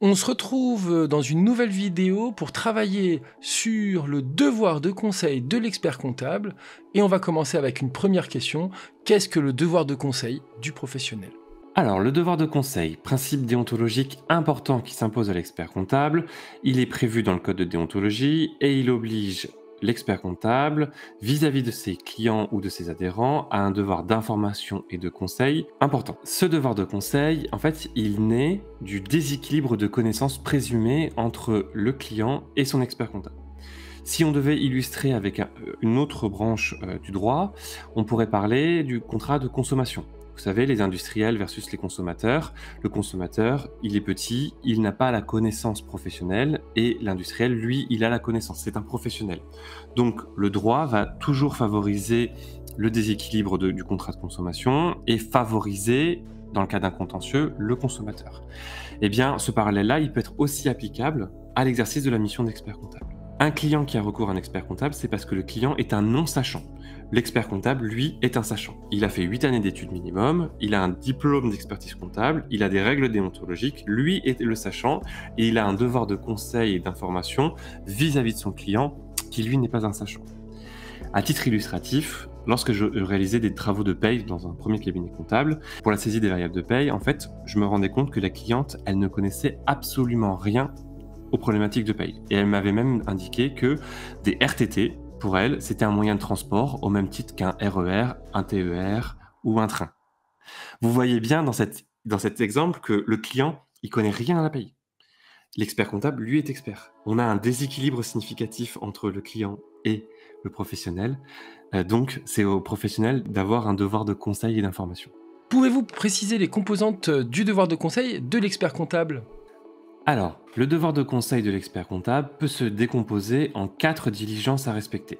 On se retrouve dans une nouvelle vidéo pour travailler sur le devoir de conseil de l'expert comptable et on va commencer avec une première question. Qu'est-ce que le devoir de conseil du professionnel? Alors, le devoir de conseil, principe déontologique important qui s'impose à l'expert comptable, il est prévu dans le code de déontologie et il oblige l'expert comptable, vis-à-vis de ses clients ou de ses adhérents, à un devoir d'information et de conseil important. Ce devoir de conseil, en fait, il naît du déséquilibre de connaissances présumées entre le client et son expert comptable. Si on devait illustrer avec une autre branche du droit, on pourrait parler du contrat de consommation. Vous savez, les industriels versus les consommateurs. Le consommateur, il est petit, il n'a pas la connaissance professionnelle et l'industriel, lui, il a la connaissance. C'est un professionnel. Donc, le droit va toujours favoriser le déséquilibre du contrat de consommation et favoriser, dans le cas d'un contentieux, le consommateur. Eh bien, ce parallèle-là, il peut être aussi applicable à l'exercice de la mission d'expert comptable. Un client qui a recours à un expert comptable, c'est parce que le client est un non-sachant. L'expert comptable, lui, est un sachant. Il a fait 8 années d'études minimum, il a un diplôme d'expertise comptable, il a des règles déontologiques, lui est le sachant, et il a un devoir de conseil et d'information vis-à-vis de son client, qui lui n'est pas un sachant. À titre illustratif, lorsque je réalisais des travaux de paye dans un premier cabinet comptable, pour la saisie des variables de paye, en fait, je me rendais compte que la cliente, elle ne connaissait absolument rien aux problématiques de paye. Et elle m'avait même indiqué que des RTT, pour elle, c'était un moyen de transport au même titre qu'un RER, un TER ou un train. Vous voyez bien dans cet exemple que le client, il connaît rien à la paye. L'expert comptable, lui, est expert. On a un déséquilibre significatif entre le client et le professionnel. Donc, c'est au professionnel d'avoir un devoir de conseil et d'information. Pouvez-vous préciser les composantes du devoir de conseil de l'expert comptable? Alors, le devoir de conseil de l'expert comptable peut se décomposer en 4 diligences à respecter.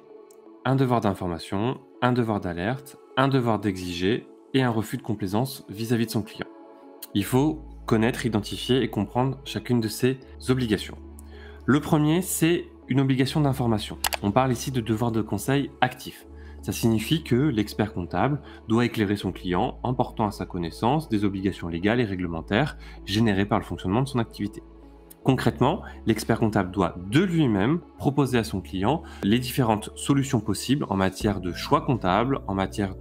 Un devoir d'information, un devoir d'alerte, un devoir d'exiger et un refus de complaisance vis-à-vis de son client. Il faut connaître, identifier et comprendre chacune de ces obligations. Le premier, c'est une obligation d'information. On parle ici de devoir de conseil actif. Ça signifie que l'expert comptable doit éclairer son client en portant à sa connaissance des obligations légales et réglementaires générées par le fonctionnement de son activité. Concrètement, l'expert comptable doit de lui-même proposer à son client les différentes solutions possibles en matière de choix comptable, en matière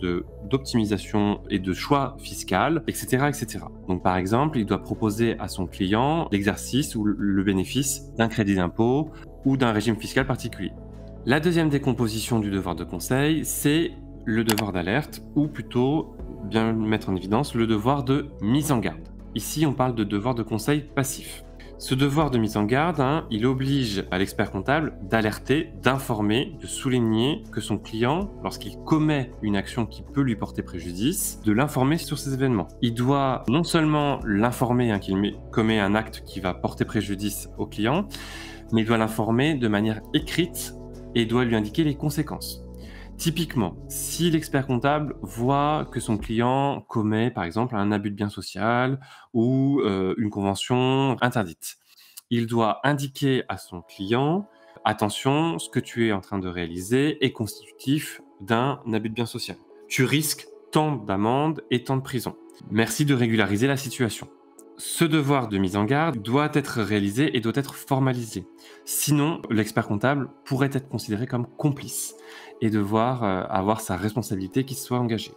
d'optimisation et de choix fiscal, etc., etc. Donc par exemple, il doit proposer à son client l'exercice ou le bénéfice d'un crédit d'impôt ou d'un régime fiscal particulier. La deuxième décomposition du devoir de conseil, c'est le devoir d'alerte, ou plutôt, bien mettre en évidence, le devoir de mise en garde. Ici, on parle de devoir de conseil passif. Ce devoir de mise en garde, il oblige à l'expert comptable d'alerter, d'informer, de souligner que son client, lorsqu'il commet une action qui peut lui porter préjudice, de l'informer sur ces événements. Il doit non seulement l'informer qu'il commet un acte qui va porter préjudice au client, mais il doit l'informer de manière écrite et doit lui indiquer les conséquences. Typiquement, si l'expert comptable voit que son client commet par exemple un abus de bien social ou une convention interdite, il doit indiquer à son client: attention, ce que tu es en train de réaliser est constitutif d'un abus de bien social. Tu risques tant d'amende et tant de prison. Merci de régulariser la situation. Ce devoir de mise en garde doit être réalisé et doit être formalisé. Sinon, l'expert comptable pourrait être considéré comme complice et devoir avoir sa responsabilité qui soit engagée.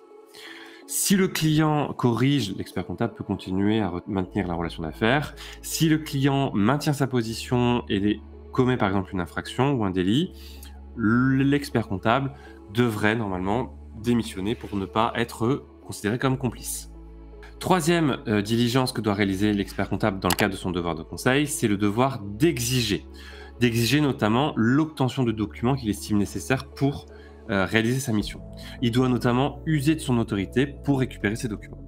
Si le client corrige, l'expert comptable peut continuer à maintenir la relation d'affaires. Si le client maintient sa position et commet par exemple une infraction ou un délit, l'expert comptable devrait normalement démissionner pour ne pas être considéré comme complice. Troisième diligence que doit réaliser l'expert comptable dans le cadre de son devoir de conseil, c'est le devoir d'exiger. D'exiger notamment l'obtention de documents qu'il estime nécessaires pour réaliser sa mission. Il doit notamment user de son autorité pour récupérer ces documents.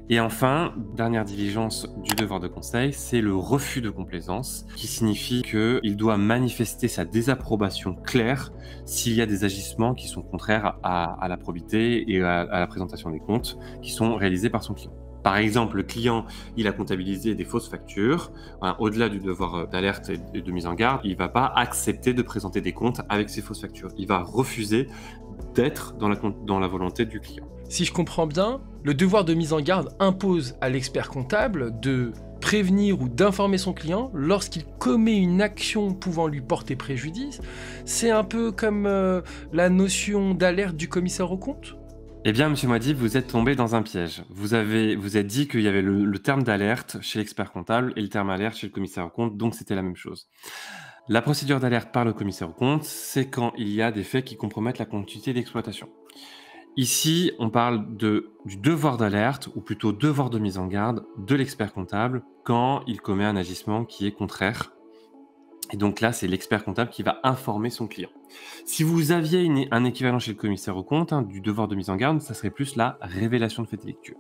Et enfin, dernière diligence du devoir de conseil, c'est le refus de complaisance, qui signifie qu'il doit manifester sa désapprobation claire s'il y a des agissements qui sont contraires à la probité et à la présentation des comptes qui sont réalisés par son client. Par exemple, le client, il a comptabilisé des fausses factures. Au-delà du devoir d'alerte et de mise en garde, il ne va pas accepter de présenter des comptes avec ces fausses factures. Il va refuser d'être dans la volonté du client. Si je comprends bien, Le devoir de mise en garde impose à l'expert comptable de prévenir ou d'informer son client lorsqu'il commet une action pouvant lui porter préjudice. C'est un peu comme la notion d'alerte du commissaire aux comptes. Eh bien, monsieur Moadib, vous êtes tombé dans un piège. Vous êtes dit qu'il y avait le terme d'alerte chez l'expert comptable et le terme alerte chez le commissaire aux comptes, donc c'était la même chose. La procédure d'alerte par le commissaire aux comptes, c'est quand il y a des faits qui compromettent la continuité d'exploitation. Ici, on parle du devoir d'alerte, ou plutôt devoir de mise en garde de l'expert comptable quand il commet un agissement qui est contraire. Et donc là, c'est l'expert comptable qui va informer son client. Si vous aviez un équivalent chez le commissaire aux comptes du devoir de mise en garde, ça serait plus la révélation de faits délictueux,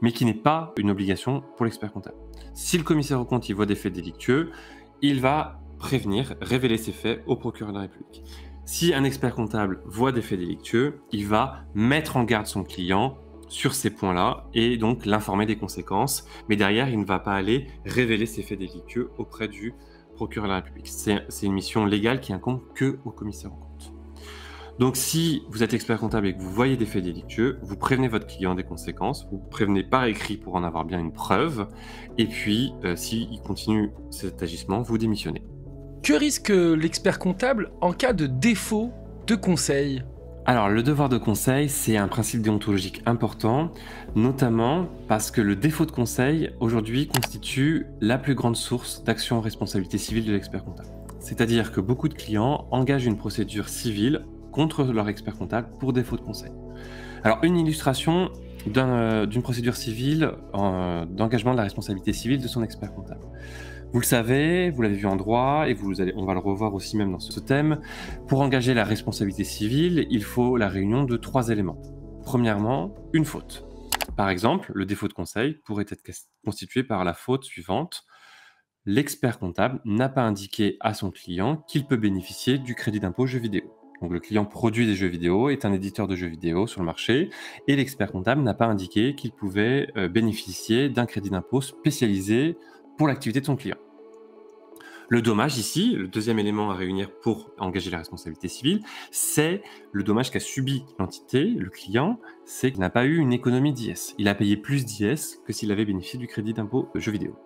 mais qui n'est pas une obligation pour l'expert comptable. Si le commissaire aux comptes il voit des faits délictueux, il va prévenir, révéler ces faits au procureur de la République. Si un expert comptable voit des faits délictueux, il va mettre en garde son client sur ces points-là et donc l'informer des conséquences, mais derrière, il ne va pas aller révéler ces faits délictueux auprès du procureur de la République. C'est une mission légale qui incombe que au commissaire aux comptes. Donc si vous êtes expert comptable et que vous voyez des faits délictueux, vous prévenez votre client des conséquences, vous prévenez par écrit pour en avoir bien une preuve, et puis s'il continue cet agissement, vous démissionnez. Que risque l'expert comptable en cas de défaut de conseil ? Alors, le devoir de conseil, c'est un principe déontologique important, notamment parce que le défaut de conseil, aujourd'hui, constitue la plus grande source d'action en responsabilité civile de l'expert comptable. C'est-à-dire que beaucoup de clients engagent une procédure civile contre leur expert comptable pour défaut de conseil. Alors, une illustration d'une procédure civile d'engagement de la responsabilité civile de son expert comptable. Vous le savez, vous l'avez vu en droit, et on va le revoir aussi même dans ce thème. Pour engager la responsabilité civile, il faut la réunion de 3 éléments. Premièrement, une faute. Par exemple, le défaut de conseil pourrait être constitué par la faute suivante. L'expert comptable n'a pas indiqué à son client qu'il peut bénéficier du crédit d'impôt jeux vidéo. Donc le client produit des jeux vidéo, est un éditeur de jeux vidéo sur le marché, et l'expert comptable n'a pas indiqué qu'il pouvait bénéficier d'un crédit d'impôt spécialisé pour l'activité de son client. Le dommage ici, le deuxième élément à réunir pour engager la responsabilité civile, c'est le dommage qu'a subi l'entité, le client, c'est qu'il n'a pas eu une économie d'IS. Il a payé plus d'IS que s'il avait bénéficié du crédit d'impôt jeux vidéo.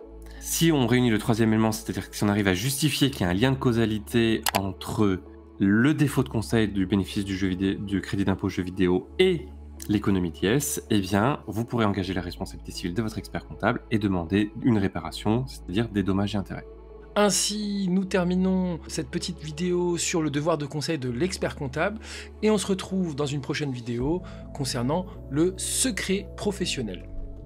Si on réunit le troisième élément, c'est-à-dire que si on arrive à justifier qu'il y a un lien de causalité entre le défaut de conseil du bénéfice du crédit d'impôt jeux vidéo et l'économie d'IS, eh bien, vous pourrez engager la responsabilité civile de votre expert comptable et demander une réparation, c'est-à-dire des dommages et intérêts. Ainsi, nous terminons cette petite vidéo sur le devoir de conseil de l'expert comptable et on se retrouve dans une prochaine vidéo concernant le secret professionnel.